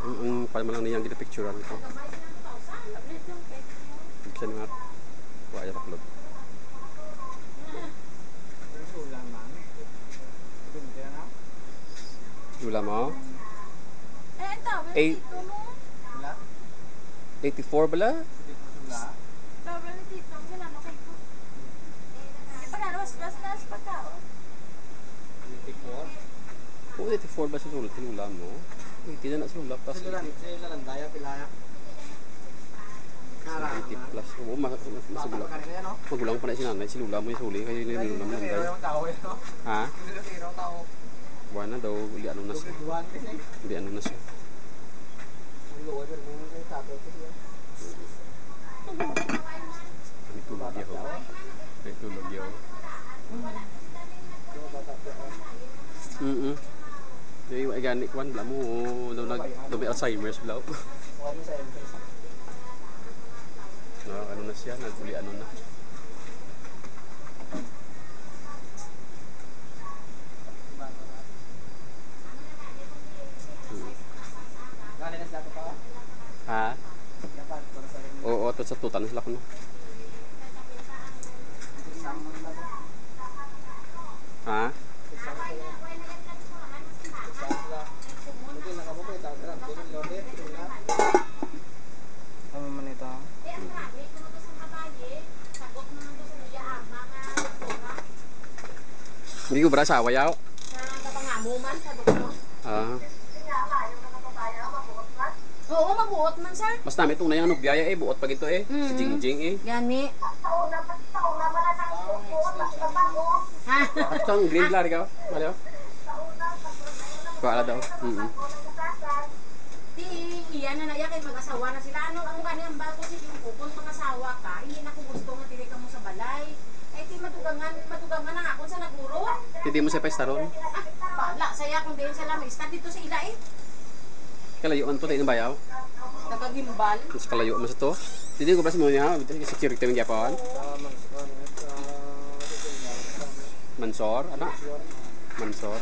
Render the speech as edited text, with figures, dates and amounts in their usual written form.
Ang palma lang niyang ginapicturean ko. Bisa nga. Wala yung upload. Lula mo? 84 bala? Oo, 84 ba sa lula mo? Hindi na sa lula. Tapos 80 plus. Oo, magulang. Magulang pa na si nanay. Si lula mo yung suli. Kaya yun yung lula mo nanday. Ha? Buwan na daw. Hindi ano na siya. Hindi ano na siya. May tulog yun. May tulog yun. Yung organic one, bala mo, daw may Alzheimer's bala. Ano na siya, naguli ano na. Ha? Oo, ito sa tutan sila ko no. Ha? Ano man ito? Hindi ko ba asawa yaw? Kapangamuman sa doktor. Oo, mabuot man sir. Mas namin itong na yung biyaya eh, buot pag ito eh. Si Jingjing eh. Gani. Ha? At kang green blur ikaw? Mali oh? Kuala daw. Di, iyan na naya kay mag-asawa na sila. Ano ang ganyan ba? Kung sige kung mag-asawa ka, hindi na ko gusto nga tili ka mo sa balay. Ay, di matugangan na ako sa naguro. Hindi mo siya pestaron? Bala, saya kung din sila may start dito sa ila eh. Kalayuan po tayo ng bayaw. Nakagimbal. Mas kalayo mo sa to. Hindi ko ba sa mga security ng Japan? Mansor? Ano? Mansor?